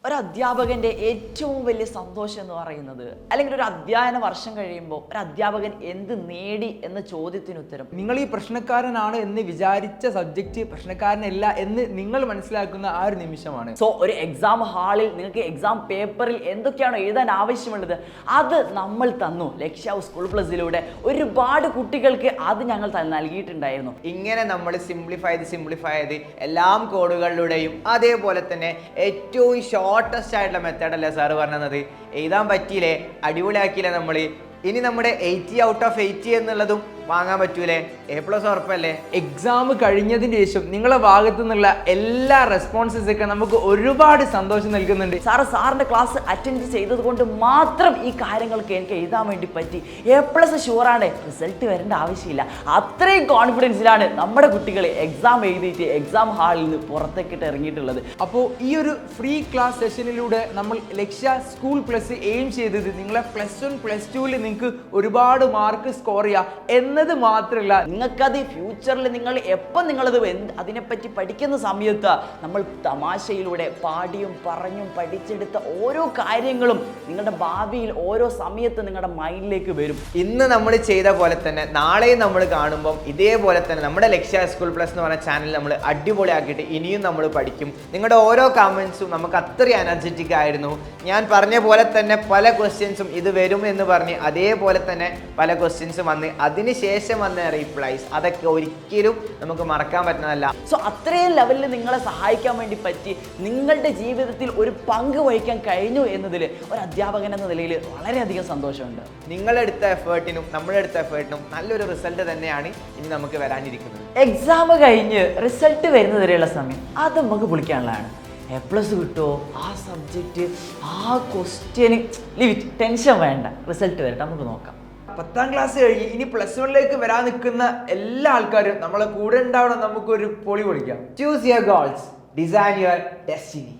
ഒരു അധ്യാപകന്റെ ഏറ്റവും വലിയ സന്തോഷം എന്ന് പറയുന്നത്, അല്ലെങ്കിൽ ഒരു അധ്യയന വർഷം കഴിയുമ്പോൾ ഒരു അധ്യാപകൻ എന്ത് നേടി എന്ന ചോദ്യത്തിന് ഉത്തരം, നിങ്ങൾ ഈ പ്രശ്നക്കാരനാണ് എന്ന് വിചാരിച്ച സബ്ജക്റ്റ് പ്രശ്നക്കാരനല്ല എന്ന് നിങ്ങൾ മനസ്സിലാക്കുന്ന ആ ഒരു നിമിഷമാണ്. സോ ഒരു എക്സാം ഹാളിൽ നിങ്ങൾക്ക് എക്സാം പേപ്പറിൽ എന്തൊക്കെയാണോ എഴുതാൻ ആവശ്യമുള്ളത് അത് നമ്മൾ തന്നു. ലക്ഷ്യ സ്കൂൾ പ്ലസിലൂടെ ഒരുപാട് കുട്ടികൾക്ക് അത് ഞങ്ങൾ നൽകിയിട്ടുണ്ടായിരുന്നു. ഇങ്ങനെ നമ്മൾ സിംപ്ലിഫൈ ചെയ്ത് എല്ലാം കോഡുകളിലൂടെയും അതേപോലെ തന്നെ ഏറ്റവും ഷോർട്ടസ്റ്റ് ആയിട്ടുള്ള മെത്തേഡല്ലേ സാറ് പറഞ്ഞത്. എഴുതാൻ പറ്റിയില്ലേ, അടിപൊളിയാക്കിയില്ലേ നമ്മൾ. ഇനി നമ്മുടെ 80 ഔട്ട് ഓഫ് 80 എന്നുള്ളതും വാങ്ങാൻ പറ്റൂലേ? A+ ഉറപ്പല്ലേ? എക്സാം കഴിഞ്ഞതിന് ശേഷം നിങ്ങളെ ഭാഗത്തു നിന്നുള്ള എല്ലാ റെസ്പോൺസസ് ഒക്കെ നമുക്ക് ഒരുപാട് സന്തോഷം നൽകുന്നുണ്ട്. സാറിന്റെ ക്ലാസ് അറ്റൻഡ് ചെയ്തത് കൊണ്ട് മാത്രം ഈ കാര്യങ്ങൾക്ക് എനിക്ക് എഴുതാൻ വേണ്ടി പറ്റി. A+ ഷുവറാണ്, റിസൾട്ട് വരേണ്ട ആവശ്യമില്ല. അത്രയും കോൺഫിഡൻസിലാണ് നമ്മുടെ കുട്ടികൾ എക്സാം എഴുതിയിട്ട് എക്സാം ഹാളിൽ നിന്ന് പുറത്തേക്കിട്ട് ഇറങ്ങിയിട്ടുള്ളത്. അപ്പോൾ ഈ ഒരു ഫ്രീ ക്ലാസ് സെഷനിലൂടെ നമ്മൾ ലക്ഷ്യ സ്കൂൾ പ്ലസ് എയിം ചെയ്തത് നിങ്ങളെ +1 +2 നിങ്ങൾക്ക് ഒരുപാട് മാർക്ക് സ്കോർ ചെയ്യാം എന്നത് മാത്രമല്ല, നിങ്ങൾക്കത് ഫ്യൂച്ചറിൽ നിങ്ങളത് അതിനെപ്പറ്റി പഠിക്കുന്ന സമയത്ത് നമ്മൾ തമാശയിലൂടെ പാടിയും പറഞ്ഞും പഠിച്ചെടുത്ത ഓരോ കാര്യങ്ങളും നിങ്ങളുടെ ഭാവിയിൽ ഓരോ സമയത്ത് നിങ്ങളുടെ മൈൻഡിലേക്ക് വരും. ഇന്ന് നമ്മൾ ചെയ്ത പോലെ തന്നെ നാളെയും നമ്മൾ കാണുമ്പം ഇതേപോലെ തന്നെ നമ്മുടെ ലക്ഷ്യ സ്കൂൾ പ്ലസ് എന്ന് പറഞ്ഞ ചാനൽ നമ്മൾ അടിപൊളിയാക്കിയിട്ട് ഇനിയും നമ്മൾ പഠിക്കും. നിങ്ങളുടെ ഓരോ കമൻസും നമുക്ക് അത്രയും എനർജറ്റിക് ആയിരുന്നു. ഞാൻ പറഞ്ഞ പോലെ തന്നെ പല ക്വസ്റ്റ്യൻസും ഇത് വരും എന്ന് പറഞ്ഞ് അതേപോലെ തന്നെ പല ക്വസ്റ്റ്യൻസും വന്ന് അതിനുശേഷം വന്ന റീപ്ലൈസ് അതൊക്കെ ഒരിക്കലും നമുക്ക് മറക്കാൻ പറ്റുന്നതല്ല. സോ അത്രയും ലെവലിൽ നിങ്ങളെ സഹായിക്കാൻ വേണ്ടി പറ്റി, നിങ്ങളുടെ ജീവിതത്തിൽ ഒരു പങ്ക് വഹിക്കാൻ കഴിഞ്ഞു എന്നതിൽ ഒരു അധ്യാപകൻ എന്ന നിലയിൽ വളരെയധികം സന്തോഷമുണ്ട്. നിങ്ങളെടുത്ത എഫേർട്ടിനും നമ്മളെടുത്ത എഫേർട്ടിനും നല്ലൊരു റിസൾട്ട് തന്നെയാണ് ഇനി നമുക്ക് വരാനിരിക്കുന്നത്. എക്സാം കഴിഞ്ഞ് റിസൾട്ട് വരുന്നവരെയുള്ള സമയം അത് നമുക്ക് വിളിക്കാനുള്ളതാണ്. A+ കിട്ടുമോ, ആ സബ്ജക്റ്റ്, ആ ക്വസ്റ്റ്യന് ടെൻഷൻ വേണ്ട, റിസൾട്ട് വരട്ടെ, നമുക്ക് നോക്കാം. 10ാം ക്ലാസ് കഴിഞ്ഞ് ഇനി +1ലേക്ക് വരാൻ നിൽക്കുന്ന എല്ലാ ആൾക്കാരും നമ്മളെ കൂടെ ഉണ്ടാവണം. നമുക്കൊരു പൊളി പൊളിക്കാം. Choose your goals, design your destiny.